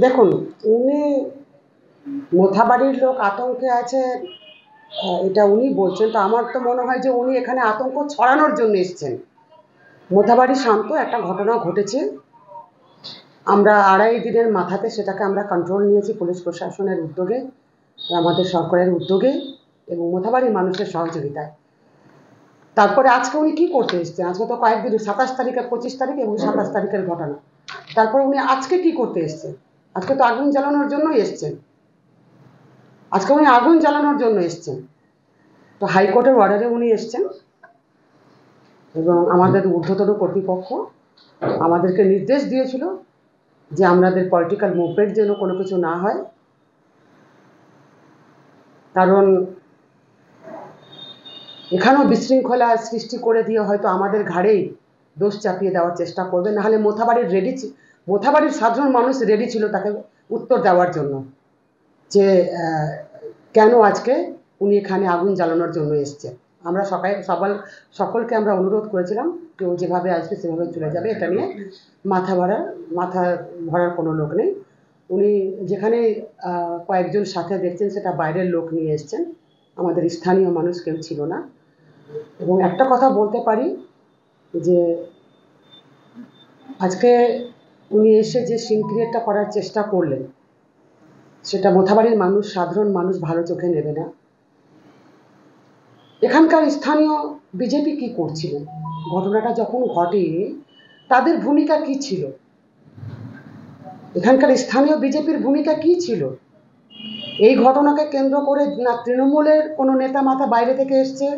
দেখুন, উনি মোথাবাড়ির লোক আতঙ্কে আছে, এটা উনি বলছেন। তো আমার তো মনে হয় যে উনি এখানে আতঙ্ক ছড়ানোর জন্য এসছেন। মোথাবাড়ি শান্ত, একটা ঘটনা ঘটেছে, আমরা 2.5 দিনের মাথাতে সেটাকে আমরা কন্ট্রোল নিয়েছি পুলিশ প্রশাসনের উদ্যোগে, আমাদের সরকারের উদ্যোগে এবং মোথাবাড়ির মানুষের সহযোগিতায়। তারপরে আজকে উনি কী করতে এসছেন? আজকে তো কয়েকদিন, 27 তারিখে, 25 তারিখ এবং 27 তারিখের ঘটনা। তারপরে উনি আজকে কী করতে এসছেন? আজকে তো আগুন জ্বালানোর জন্যই এসছেন। আজকে উনি আগুন জ্বালানোর জন্য এসছেন। তো হাইকোর্টের অর্ডারে উনি এসছেন এবং আমাদের ঊর্ধ্বতন কর্তৃপক্ষ আমাদেরকে নির্দেশ দিয়েছিল যে আমাদের পলিটিক্যাল মুভমেন্ট যেন কোনো কিছু না হয়, কারণ এখানেও বিশৃঙ্খলা সৃষ্টি করে দিয়ে হয়তো আমাদের ঘাড়েই দোষ চাপিয়ে দেওয়ার চেষ্টা করবে। নাহলে মোথাবাড়ির সাধারণ মানুষ রেডি ছিল তাকে উত্তর দেওয়ার জন্য যে কেন আজকে উনি এখানে আগুন জ্বালানোর জন্য এসছে। আমরা সকলকে আমরা অনুরোধ করেছিলাম কেউ যেভাবে আসবে সেভাবে চলে যাবে, এটা নিয়ে মাথা ভরার কোনো লোক নেই। উনি যেখানে কয়েকজন সাথে দেখছেন সেটা বাইরের লোক নিয়ে এসছেন, আমাদের স্থানীয় মানুষ কেউ ছিল না। এবং একটা কথা বলতে পারি যে আজকে উনি এসে যে সিন ক্রিয়েটটা করার চেষ্টা করলেন সেটা মোথাবাড়ির মানুষ, সাধারণ মানুষ ভালো চোখে নেবে না। এখানকার স্থানীয় বিজেপি কি করছিলেন, ঘটনাটা যখন ঘটে তাদের ভূমিকা কি ছিল? এখানকার স্থানীয় বিজেপির ভূমিকা কি ছিল? এই ঘটনাকে কেন্দ্র করে না তৃণমূলের কোনো নেতা মাথা বাইরে থেকে এসছে,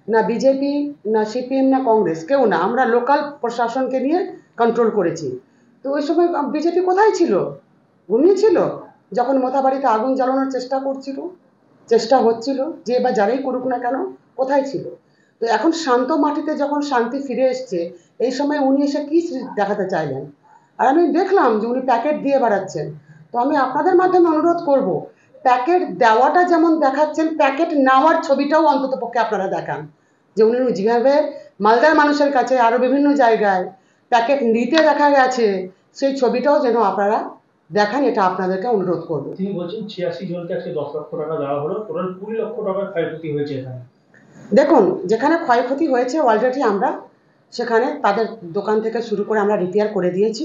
না বিজেপি, না সিপিএম, না কংগ্রেস, কেউ না। আমরা লোকাল প্রশাসনকে নিয়ে কন্ট্রোল করেছি। তো ওই সময় বিজেপি কোথায় ছিল? ঘুমিয়ে ছিল যখন মোথাবাড়িতে আগুন জ্বালানোর চেষ্টা হচ্ছিল, যে বা যারাই করুক না কেন, কোথায় ছিল? তো এখন শান্ত মাটিতে যখন শান্তি ফিরে এসছে, এই সময় উনি এসে কী দেখাতে চাইলেন? আর আমি দেখলাম যে উনি প্যাকেট দিয়ে বেড়াচ্ছেন। তো আমি আপনাদের মাধ্যমে অনুরোধ করব, প্যাকেট দেওয়াটা যেমন দেখাচ্ছেন, প্যাকেট নেওয়ার ছবিটাও অন্ততপক্ষে আপনারা দেখান। যে উনি যেভাবে মালদার মানুষের কাছে আরও বিভিন্ন জায়গায় প্যাকেট নিতে দেখা গেছে, সেই ছবিটাও যেন আপনারা দেখান, এটা আপনাদেরকে অনুরোধ করব। তিনি বলছেন 86 জনকে আজকে 10 লক্ষ টাকা দেওয়া হলো, টোটাল 20 লক্ষ টাকার ক্ষয়ক্ষতি হয়েছে এখানে। দেখুন, যেখানে ক্ষয়ক্ষতি হয়েছে অলরেডি আমরা সেখানে তাদের দোকান থেকে শুরু করে আমরা রিপেয়ার করে দিয়েছি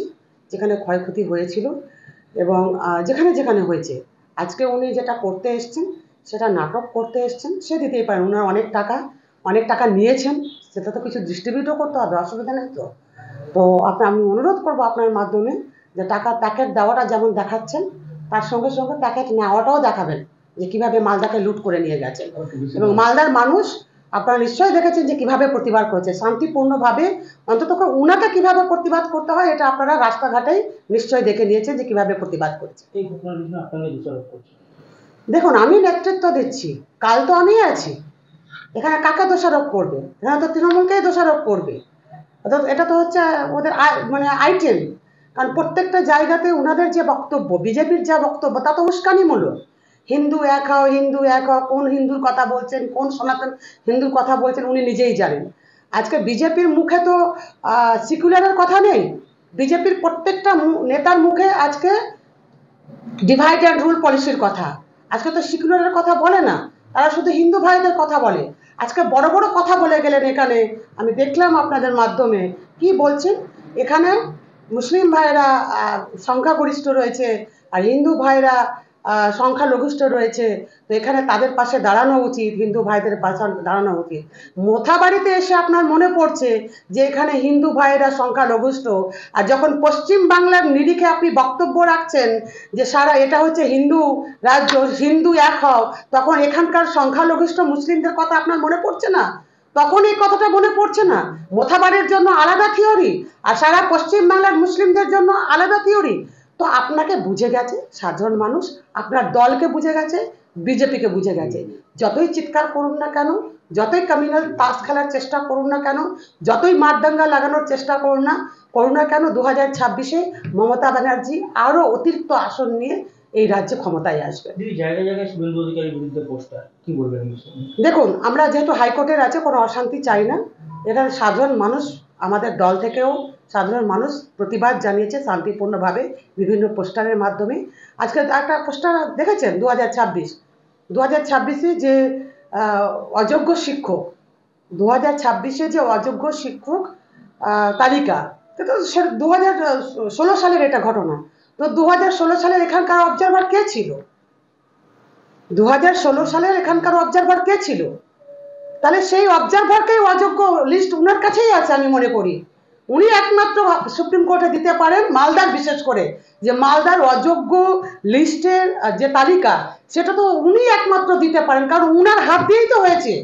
যেখানে ক্ষয়ক্ষতি হয়েছিল। এবং যেখানে যেখানে হয়েছে, আজকে উনি যেটা করতে এসছেন সেটা নাটক করতে এসছেন, সে দিতেই পারেন। ওনার অনেক টাকা নিয়েছেন, সেটা তো কিছু ডিস্ট্রিবিউটও করতে হবে, অসুবিধা নেই তো। তো আমি অনুরোধ করব আপনার মাধ্যমে যে প্যাকেট দেওয়াটা যেমন দেখাচ্ছেন, তার সঙ্গে সঙ্গে প্যাকেট নেওয়াটাও দেখাবেন যে কীভাবে মালদাকে লুট করে নিয়ে গেছে। এবং মালদার মানুষ আপনারা নিশ্চয়ই দেখেছেন যে কীভাবে প্রতিবাদ করেছে শান্তিপূর্ণভাবে। অন্তত উনাকে কীভাবে প্রতিবাদ করতে হয় এটা আপনারা রাস্তাঘাটেই নিশ্চয়ই দেখে নিয়েছেন যে কীভাবে প্রতিবাদ করেছে। এই ঘটনার বিষয়ে আপনাকে দোষারোপ করছে। দেখুন, আমি নেতৃত্ব দিচ্ছি, কাল তো আমিই আছি। এখানে কাকে দোষারোপ করবে? এখানে তো তৃণমূলকেই দোষারোপ করবে। অর্থাৎ এটা তো হচ্ছে ওদের মানে আইটেম। কারণ প্রত্যেকটা জায়গাতে ওনাদের যে বক্তব্য, বিজেপির যা বক্তব্য, তা তো উস্কানিমূলক। হিন্দু এক হও, হিন্দু এক হও, কোন হিন্দুর কথা বলছেন, কোন সনাতন হিন্দুর কথা বলছেন উনি নিজেই জানেন। আজকে বিজেপির মুখে তো সেকুলারের কথা নেই। বিজেপির প্রত্যেকটা নেতার মুখে আজকে ডিভাইড অ্যান্ড রুল পলিসির কথা। আজকে তো সেকুলারের কথা বলে না, তারা শুধু হিন্দু ভাইদের কথা বলে। আজকে বড় বড় কথা বলে গেলেন এখানে, আমি দেখলাম আপনাদের মাধ্যমে কি বলছেন। এখানে মুসলিম ভাইরা সংখ্যাগরিষ্ঠ রয়েছে আর হিন্দু ভাইরা সংখ্যালঘিষ্ঠ রয়েছে। তো এখানে তাদের পাশে দাঁড়ানো উচিত, হিন্দু ভাইদের পাশে দাঁড়ানো উচিত। মোথাবাড়িতে এসে আপনার মনে পড়ছে যে এখানে হিন্দু ভাইয়েরা সংখ্যালঘিষ্ঠ, আর যখন পশ্চিম বাংলার নিরিখে আপনি বক্তব্য রাখছেন যে সারা এটা হচ্ছে হিন্দু রাজ্য, হিন্দু এক হও, তখন এখানকার সংখ্যালঘিষ্ঠ মুসলিমদের কথা আপনার মনে পড়ছে না? তখন এই কথাটা মনে পড়ছে না? মোথাবাড়ির জন্য আলাদা থিওরি আর সারা পশ্চিম বাংলার মুসলিমদের জন্য আলাদা থিওরি। তো আপনাকে বুঝে গেছে সাধারণ মানুষ, আপনার দলকে বুঝে গেছে, বিজেপিকে বুঝে গেছে। যতই চিৎকার করুন না কেন, যতই কমিউনাল তাস খেলার চেষ্টা করুন না কেন, যতই মারদাঙ্গা লাগানোর চেষ্টা করুন না কেন, 2026-এ মমতা ব্যানার্জি আরও অতিরিক্ত আসন নিয়ে এই রাজ্যে ক্ষমতায় আসবে। জায়গায় জায়গায় শুভেন্দু অধিকারীর বিরুদ্ধে পোস্টার, কি বলবেন? দেখুন, আমরা যেহেতু হাইকোর্টের আছে কোনো অশান্তি চাই না। এটা সাধারণ মানুষ আমাদের দল থেকেও সাধারণ মানুষ প্রতিবাদ জানিয়েছে শান্তিপূর্ণভাবে বিভিন্ন পোস্টারের মাধ্যমে। আজকে একটা পোস্টার দেখেছেন 2026 যে অযোগ্য শিক্ষক 2026 যে অযোগ্য শিক্ষক তালিকা, তো সে 2016 সালের এটা ঘটনা। তো 2016 সালের এখানকার অবজারভার কে ছিল? 2016 সালের এখানকার অবজারভার কে ছিল? তাহলে সেই অবজারভারকেই অযোগ্য লিস্ট উনার কাছেই আছে আমি মনে করি। উনি একমাত্র সুপ্রিম কোর্টে দিতে পারেন, মালদার বিশেষ করে, যে মালদার অযোগ্য লিস্টের যে তালিকা সেটা তো উনি একমাত্র দিতে পারেন, কারণ উনার হাত দিয়েই তো হয়েছে।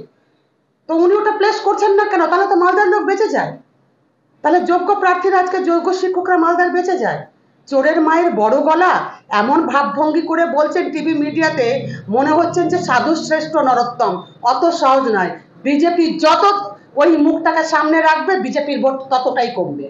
তো উনি ওটা প্লেস করছেন না কেন? তাহলে তো মালদার লোক বেঁচে যায়। তাহলে যোগ্য প্রার্থীরা, আজকে যোগ্য শিক্ষকরা মালদার বেঁচে যায়। চোরের মায়ের বড় গলা, এমন ভাবভঙ্গি করে বলছেন টিভি মিডিয়াতে, মনে হচ্ছেন যে সাধু শ্রেষ্ঠ নরোত্তম। অত সহজ নয়। বিজেপি যত ওই মুখটাকে সামনে রাখবে, বিজেপির ভোট ততটাই কমবে।